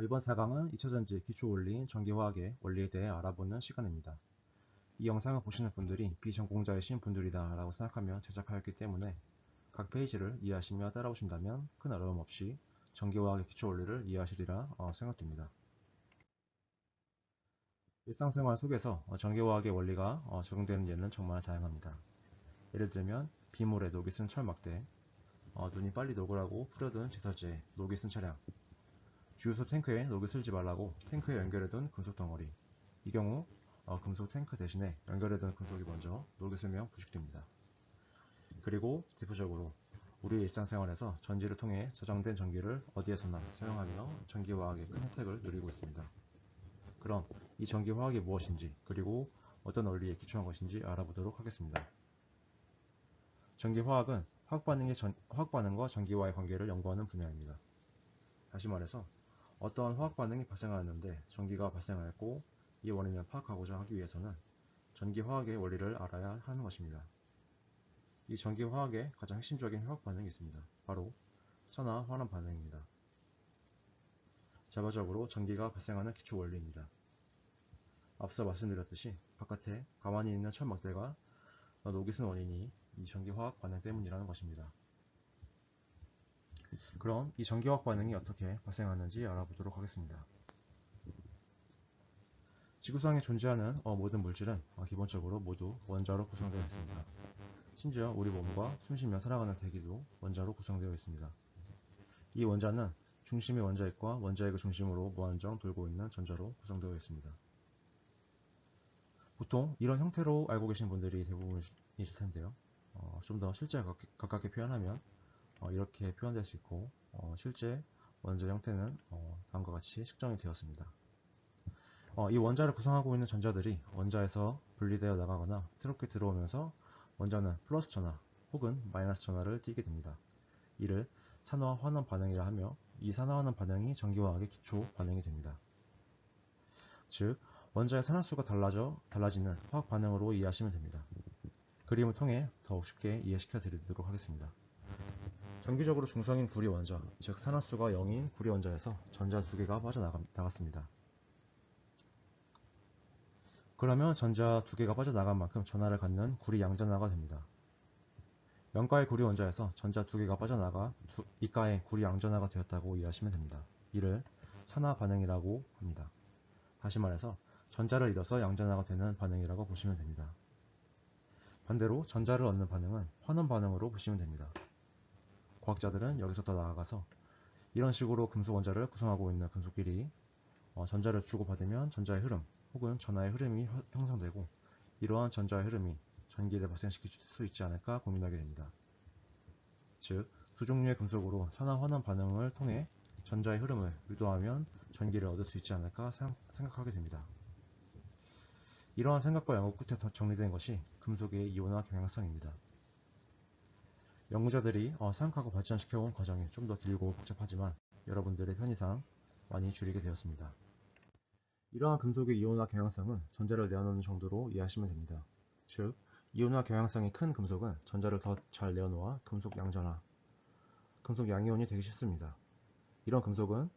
이번 4강은 2차전지 기초원리인 전기화학의 원리에 대해 알아보는 시간입니다. 이 영상을 보시는 분들이 비전공자이신 분들이다 라고 생각하며 제작하였기 때문에 각 페이지를 이해하시며 따라오신다면 큰 어려움 없이 전기화학의 기초원리를 이해하시리라 생각됩니다. 일상생활 속에서 전기화학의 원리가 적용되는 예는 정말 다양합니다. 예를 들면 비물에 녹이 쓴 철막대, 눈이 빨리 녹으라고 뿌려둔 제설제에 녹이 쓴 차량, 주유소 탱크에 녹이 슬지 말라고 탱크에 연결해둔 금속 덩어리. 이 경우 금속 탱크 대신에 연결해둔 금속이 먼저 녹이 슬면 부식됩니다. 그리고 대표적으로 우리 일상생활에서 전지를 통해 저장된 전기를 어디에서나 사용하며 전기화학의 큰 혜택을 누리고 있습니다. 그럼 이 전기화학이 무엇인지 그리고 어떤 원리에 기초한 것인지 알아보도록 하겠습니다. 전기화학은 화학반응과 전기와의 관계를 연구하는 분야입니다. 다시 말해서 어떠한 화학 반응이 발생하였는데 전기가 발생하였고 이 원인을 파악하고자 하기 위해서는 전기화학의 원리를 알아야 하는 것입니다. 이 전기화학의 가장 핵심적인 화학 반응이 있습니다. 바로 선화 환원 반응입니다. 자바적으로 전기가 발생하는 기초 원리입니다. 앞서 말씀드렸듯이 바깥에 가만히 있는 철막대가 녹이 쓴 원인이 이 전기화학 반응 때문이라는 것입니다. 그럼 이 전기화학 반응이 어떻게 발생하는지 알아보도록 하겠습니다. 지구상에 존재하는 모든 물질은 기본적으로 모두 원자로 구성되어 있습니다. 심지어 우리 몸과 숨쉬며 살아가는 대기도 원자로 구성되어 있습니다. 이 원자는 중심의 원자핵과 원자핵을 중심으로 무한정 돌고 있는 전자로 구성되어 있습니다. 보통 이런 형태로 알고 계신 분들이 대부분이실 텐데요. 좀 더 실제 가깝게 표현하면 이렇게 표현될 수 있고 실제 원자 형태는 다음과 같이 측정이 되었습니다. 이 원자를 구성하고 있는 전자들이 원자에서 분리되어 나가거나 새롭게 들어오면서 원자는 플러스 전하 혹은 마이너스 전하를 띠게 됩니다. 이를 산화 환원 반응이라 하며 이 산화 환원 반응이 전기화학의 기초 반응이 됩니다. 즉 원자의 산화수가 달라지는 화학 반응으로 이해하시면 됩니다. 그림을 통해 더욱 쉽게 이해시켜 드리도록 하겠습니다. 정기적으로 중성인 구리 원자, 즉 산화수가 0인 구리 원자에서 전자 2개가 빠져나갔습니다. 그러면 전자 2개가 빠져나간 만큼 전하를 갖는 구리 양전하가 됩니다. 영가의 구리 원자에서 전자 2개가 빠져나가 이가의 구리 양전하가 되었다고 이해하시면 됩니다. 이를 산화 반응이라고 합니다. 다시 말해서 전자를 잃어서 양전하가 되는 반응이라고 보시면 됩니다. 반대로 전자를 얻는 반응은 환원 반응으로 보시면 됩니다. 과학자들은 여기서 더 나아가서 이런 식으로 금속 원자를 구성하고 있는 금속끼리 전자를 주고받으면 전자의 흐름 혹은 전하의 흐름이 형성되고 이러한 전자의 흐름이 전기를 발생시킬 수 있지 않을까 고민하게 됩니다. 즉, 두 종류의 금속으로 산화 환원 반응을 통해 전자의 흐름을 유도하면 전기를 얻을 수 있지 않을까 생각하게 됩니다. 이러한 생각과 연구 끝에 정리된 것이 금속의 이온화 경향성입니다. 연구자들이 생각하고 발전시켜온 과정이 좀 더 길고 복잡하지만 여러분들의 편의상 많이 줄이게 되었습니다. 이러한 금속의 이온화 경향성은 전자를 내어놓는 정도로 이해하시면 됩니다. 즉, 이온화 경향성이 큰 금속은 전자를 더 잘 내어놓아 금속 양전화, 금속 양이온이 되기 쉽습니다. 이런 금속은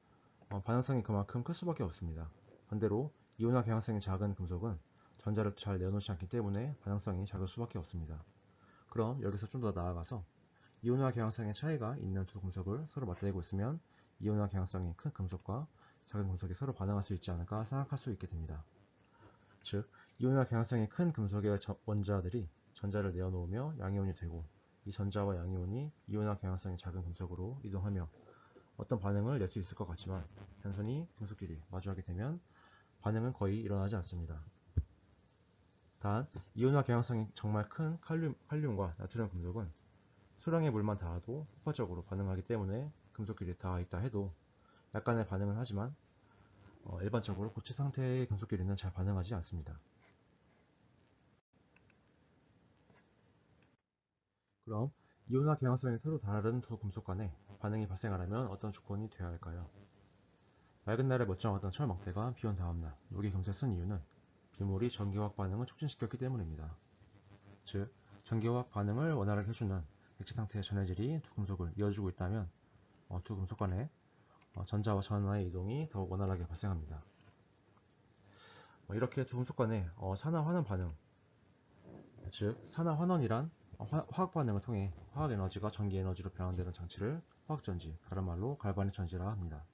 반응성이 그만큼 클 수밖에 없습니다. 반대로 이온화 경향성이 작은 금속은 전자를 잘 내어놓지 않기 때문에 반응성이 작을 수밖에 없습니다. 그럼 여기서 좀 더 나아가서 이온화 경향성의 차이가 있는 두 금속을 서로 맞대고 있으면 이온화 경향성이 큰 금속과 작은 금속이 서로 반응할 수 있지 않을까 생각할 수 있게 됩니다. 즉, 이온화 경향성이 큰 금속의 원자들이 전자를 내어놓으며 양이온이 되고 이 전자와 양이온이 이온화 경향성이 작은 금속으로 이동하며 어떤 반응을 낼 수 있을 것 같지만 단순히 금속끼리 마주하게 되면 반응은 거의 일어나지 않습니다. 단, 이온화 경향성이 정말 큰 칼륨과 나트륨 금속은 수량의 물만 닿아도 폭발적으로 반응하기 때문에 금속끼리 닿아 있다 해도 약간의 반응은 하지만 일반적으로 고체 상태의 금속끼리는 잘 반응하지 않습니다. 그럼 이온화 경향성이 서로 다른 두 금속 간에 반응이 발생하려면 어떤 조건이 되어야 할까요? 맑은 날에 멀쩡하던 철막대가 비온 다음날 녹이 금세 쓴 이유는 비물이 전기화학 반응을 촉진시켰기 때문입니다. 즉, 전기화학 반응을 원활하게 해주는 액체 상태의 전해질이 두 금속을 이어주고 있다면 두 금속 간에 전자와 전하의 이동이 더욱 원활하게 발생합니다. 이렇게 두 금속 간의 산화환원 반응, 즉 산화환원이란 화학 반응을 통해 화학 에너지가 전기 에너지로 변환되는 장치를 화학전지, 다른 말로 갈바닉 전지라 합니다.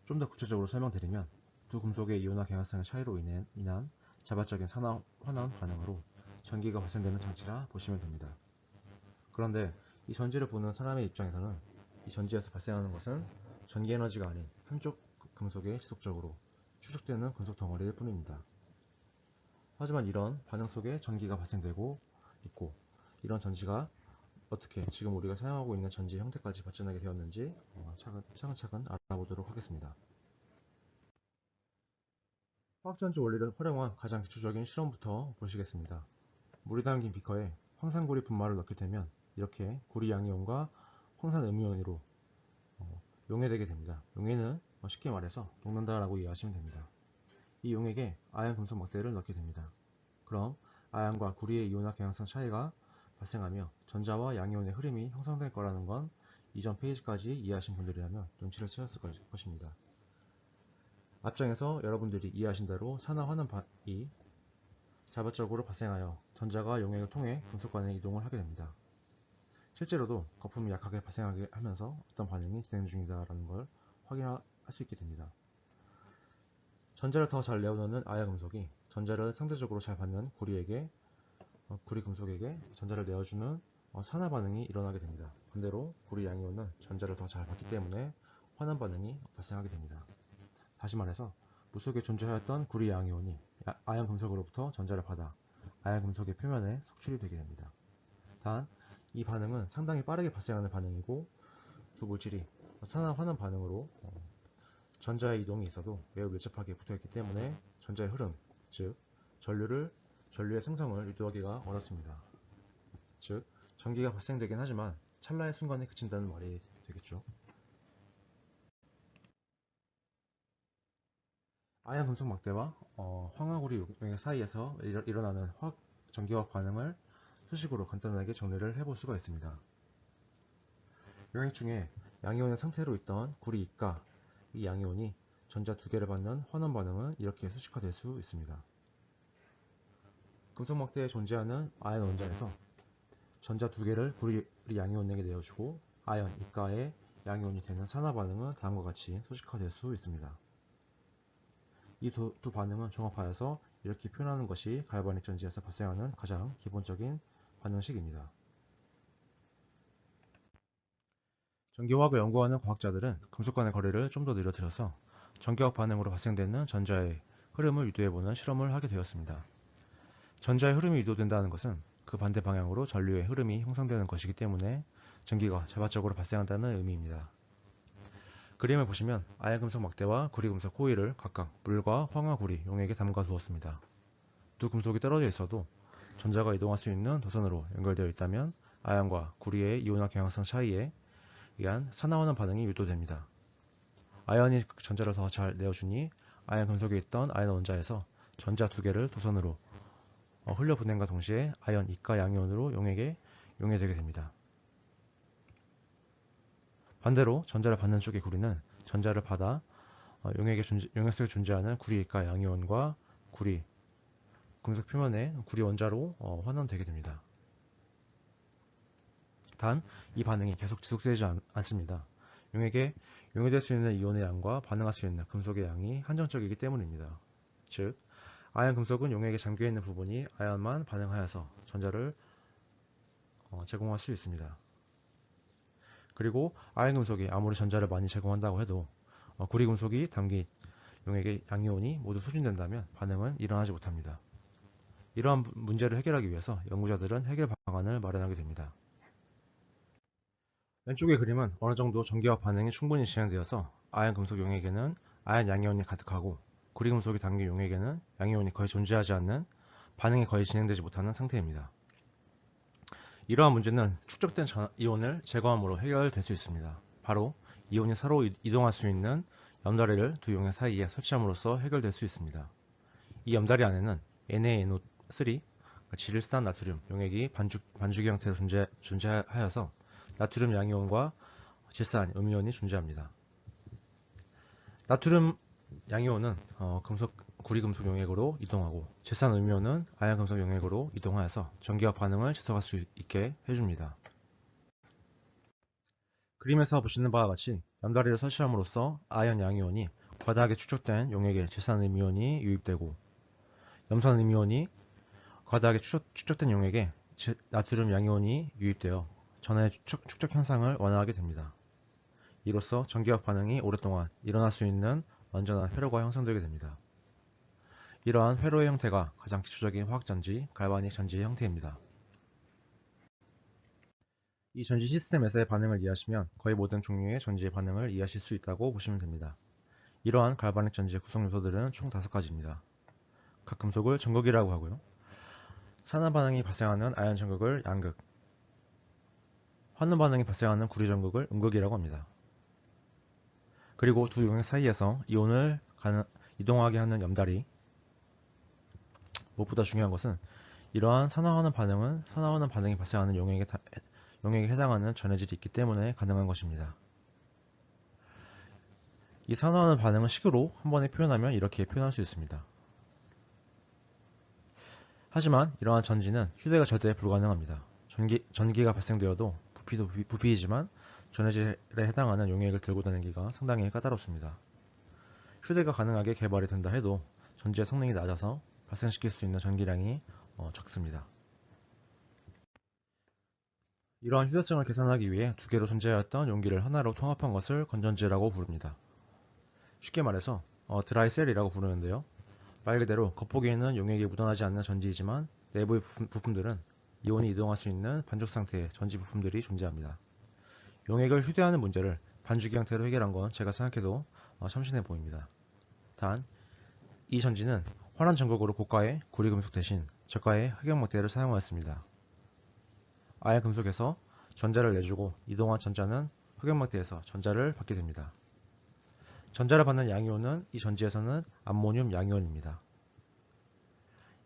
좀 더 구체적으로 설명드리면 두 금속의 이온화 경향성의 차이로 인한 자발적인 산화환원 반응으로 전기가 발생되는 장치라 보시면 됩니다. 그런데 이 전지를 보는 사람의 입장에서는 이 전지에서 발생하는 것은 전기 에너지가 아닌 한쪽 금속에 지속적으로 축적되는 금속 덩어리일 뿐입니다. 하지만 이런 반응 속에 전기가 발생되고 있고, 이런 전지가 어떻게 지금 우리가 사용하고 있는 전지 형태까지 발전하게 되었는지 차근차근 알아보도록 하겠습니다. 화학전지 원리를 활용한 가장 기초적인 실험부터 보시겠습니다. 물이 담긴 비커에 황산구리 분말을 넣게 되면 이렇게 구리 양이온과 황산 음이온으로 용해되게 됩니다. 용해는 쉽게 말해서 녹는다라고 이해하시면 됩니다. 이 용액에 아연 금속 막대를 넣게 됩니다. 그럼 아연과 구리의 이온화 경향성 차이가 발생하며 전자와 양이온의 흐름이 형성될 거라는 건 이전 페이지까지 이해하신 분들이라면 눈치를 채셨을 것입니다. 앞장에서 여러분들이 이해하신 대로 산화환원이 자발적으로 발생하여 전자가 용액을 통해 금속 간의 이동을 하게 됩니다. 실제로도 거품이 약하게 발생하게 하면서 어떤 반응이 진행 중이다라는 걸 확인할 수 있게 됩니다. 전자를 더 잘 내어놓는 아연 금속이 전자를 상대적으로 잘 받는 구리 금속에게 전자를 내어주는 산화 반응이 일어나게 됩니다. 반대로 구리 양이온은 전자를 더 잘 받기 때문에 환원 반응이 발생하게 됩니다. 다시 말해서 물 속에 존재하였던 구리 양이온이 아연 금속으로부터 전자를 받아 아연 금속의 표면에 속출이 되게 됩니다. 단, 이 반응은 상당히 빠르게 발생하는 반응이고 두 물질이 산화 환원 반응으로 전자의 이동이 있어도 매우 밀접하게 붙어있기 때문에 전자의 흐름, 즉 전류의 생성을 유도하기가 어렵습니다. 즉 전기가 발생되긴 하지만 찰나의 순간에 그친다는 말이 되겠죠. 아연 금속 막대와 황화구리 용액 사이에서 일어나는 전기화학 반응을 수식으로 간단하게 정리를 해볼 수가 있습니다. 용액 중에 양이온의 상태로 있던 구리 이가 이 양이온이 전자 두 개를 받는 환원 반응은 이렇게 수식화될 수 있습니다. 금속 막대에 존재하는 아연 원자에서 전자 두 개를 구리 양이온에게 내어주고 아연 이가의 양이온이 되는 산화 반응은 다음과 같이 수식화될 수 있습니다. 이 두 반응은 종합하여서 이렇게 표현하는 것이 갈바닉 전지에서 발생하는 가장 기본적인 반응식입니다. 전기화학을 연구하는 과학자들은 금속 간의 거리를 좀 더 늘어뜨려서 전기화학 반응으로 발생되는 전자의 흐름을 유도해보는 실험을 하게 되었습니다. 전자의 흐름이 유도된다는 것은 그 반대 방향으로 전류의 흐름이 형성되는 것이기 때문에 전기가 자발적으로 발생한다는 의미입니다. 그림을 보시면 아연금속 막대와 구리금속 코일을 각각 물과 황화구리 용액에 담가 두었습니다. 두 금속이 떨어져 있어도 전자가 이동할 수 있는 도선으로 연결되어 있다면 아연과 구리의 이온화 경향성 차이에 의한 산화환원 반응이 유도됩니다. 아연이 전자를 더 잘 내어주니 아연 금속에 있던 아연 원자에서 전자 두 개를 도선으로 흘려보냄과 동시에 아연 이가 양이온으로 용액에 용해되게 됩니다. 반대로 전자를 받는 쪽의 구리는 전자를 받아 용액 속에 존재하는 구리 이가 양이온과 구리 금속 표면에 구리 원자로 환원되게 됩니다. 단, 이 반응이 계속 지속되지 않습니다. 용액에 용해될 수 있는 이온의 양과 반응할 수 있는 금속의 양이 한정적이기 때문입니다. 즉, 아연 금속은 용액에 잠겨있는 부분이 아연만 반응하여서 전자를 제공할 수 있습니다. 그리고 아연 금속이 아무리 전자를 많이 제공한다고 해도 구리 금속이 담긴 용액의 양이온이 모두 소진된다면 반응은 일어나지 못합니다. 이러한 문제를 해결하기 위해서 연구자들은 해결 방안을 마련하게 됩니다. 왼쪽의 그림은 어느 정도 전기화학 반응이 충분히 진행되어서 아연 금속 용액에는 아연 양이온이 가득하고 구리 금속이 담긴 용액에는 양이온이 거의 존재하지 않는, 반응이 거의 진행되지 못하는 상태입니다. 이러한 문제는 축적된 이온을 제거함으로 해결될 수 있습니다. 바로 이온이 서로 이동할 수 있는 염다리를 두 용액 사이에 설치함으로써 해결될 수 있습니다. 이 염다리 안에는 NaNO3, 질산 나트륨 용액이 반주기 형태로 존재하여서 나트륨 양이온과 질산 음이온이 존재합니다. 나트륨 양이온은 구리금속 용액으로 이동하고 질산 음이온은 아연금속 용액으로 이동하여서 전기와 반응을 지속할 수 있게 해줍니다. 그림에서 보시는 바와 같이 염다리를 설치함으로써 아연 양이온이 과다하게 축적된 용액에 질산 음이온이 유입되고 염산 음이온이 과다하게 축적된 용액에 나트륨 양이온이 유입되어 전하의 축적 현상을 완화하게 됩니다. 이로써 전기화 반응이 오랫동안 일어날 수 있는 완전한 회로가 형성되게 됩니다. 이러한 회로의 형태가 가장 기초적인 화학전지, 갈바닉 전지의 형태입니다. 이 전지 시스템에서의 반응을 이해하시면 거의 모든 종류의 전지의 반응을 이해하실 수 있다고 보시면 됩니다. 이러한 갈바닉 전지의 구성 요소들은 총 5가지입니다. 각 금속을 전극이라고 하고요. 산화 반응이 발생하는 아연 전극을 양극, 환원 반응이 발생하는 구리 전극을 음극이라고 합니다. 그리고 두 용액 사이에서 이온을 이동하게 하는 염다리, 무엇보다 중요한 것은 이러한 산화하는 반응이 발생하는 용액에 해당하는 전해질이 있기 때문에 가능한 것입니다. 이 산화하는 반응을 식으로 한 번에 표현하면 이렇게 표현할 수 있습니다. 하지만 이러한 전지는 휴대가 절대 불가능합니다. 전기가 발생되어도 부피이지만 전해질에 해당하는 용액을 들고 다니기가 상당히 까다롭습니다. 휴대가 가능하게 개발이 된다 해도 전지의 성능이 낮아서 발생시킬 수 있는 전기량이 적습니다. 이러한 휴대성을 계산하기 위해 두 개로 존재하였던 용기를 하나로 통합한 것을 건전지라고 부릅니다. 쉽게 말해서 드라이셀이라고 부르는데요. 말 그대로 겉보기에는 용액이 묻어나지 않는 전지이지만 내부의 부품들은 이온이 이동할 수 있는 반죽 상태의 전지 부품들이 존재합니다. 용액을 휴대하는 문제를 반죽이 형태로 해결한 건 제가 생각해도 참신해 보입니다. 단, 이 전지는 환원 전극으로 고가의 구리금속 대신 저가의 흑연막대를 사용하였습니다. 아연 금속에서 전자를 내주고 이동한 전자는 흑연막대에서 전자를 받게 됩니다. 전자를 받는 양이온은 이 전지에서는 암모늄 양이온입니다.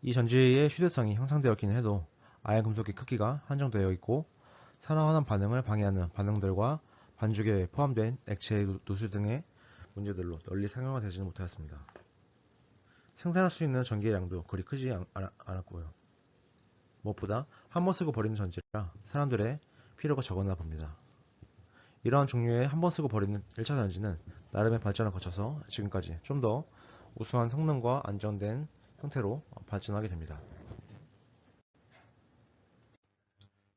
이 전지의 휴대성이 향상되었긴 해도 아연 금속의 크기가 한정되어 있고 산화환원 반응을 방해하는 반응들과 반죽에 포함된 액체의 누수 등의 문제들로 널리 사용화 되지는 못하였습니다. 생산할 수 있는 전기의 양도 그리 크지 않았고요. 무엇보다 한 번 쓰고 버리는 전지라 사람들의 필요가 적었나 봅니다. 이러한 종류의 한 번 쓰고 버리는 1차 전지는 나름의 발전을 거쳐서 지금까지 좀 더 우수한 성능과 안정된 형태로 발전하게 됩니다.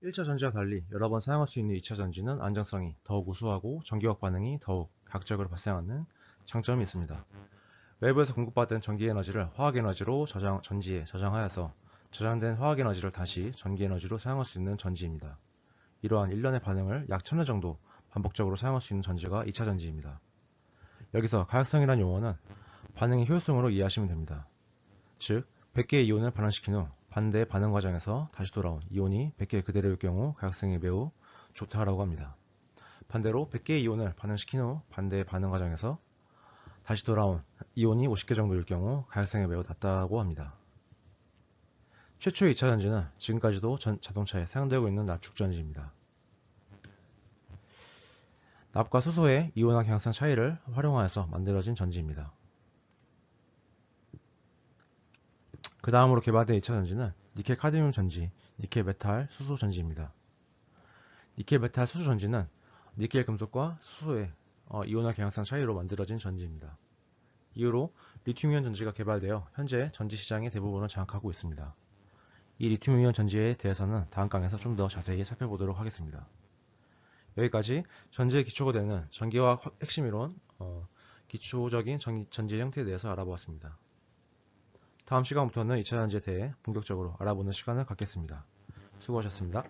1차 전지와 달리 여러 번 사용할 수 있는 2차 전지는 안정성이 더욱 우수하고 전기화학 반응이 더욱 가급적으로 발생하는 장점이 있습니다. 외부에서 공급받은 전기에너지를 화학에너지로 전지에 저장하여서 저장된 화학에너지를 다시 전기에너지로 사용할 수 있는 전지입니다. 이러한 일련의 반응을 약 1000회 정도 반복적으로 사용할 수 있는 전지가 2차 전지입니다. 여기서 가역성이라는 용어는 반응의 효율성으로 이해하시면 됩니다. 즉, 100개의 이온을 반응시킨 후 반대 반응 과정에서 다시 돌아온 이온이 100개 그대로일 경우 가역성이 매우 좋다라고 합니다. 반대로 100개의 이온을 반응시킨 후 반대 반응 과정에서 다시 돌아온 이온이 50개 정도일 경우 가역성이 매우 낮다고 합니다. 최초의 2차 전지는 지금까지도 자동차에 사용되고 있는 납축전지입니다. 납과 수소의 이온화 경향성 차이를 활용하여서 만들어진 전지입니다. 그 다음으로 개발된 2차 전지는 니켈 카드뮴 전지, 니켈 메탈 수소 전지입니다. 니켈 메탈 수소 전지는 니켈 금속과 수소의 이온화 경향성 차이로 만들어진 전지입니다. 이후로 리튬이온 전지가 개발되어 현재 전지 시장의 대부분을 장악하고 있습니다. 이 리튬이온 전지에 대해서는 다음 강에서 좀 더 자세히 살펴보도록 하겠습니다. 여기까지 전지의 기초가 되는 전기화학 핵심 이론, 기초적인 전지의 형태에 대해서 알아보았습니다. 다음 시간부터는 2차 전지에 대해 본격적으로 알아보는 시간을 갖겠습니다. 수고하셨습니다.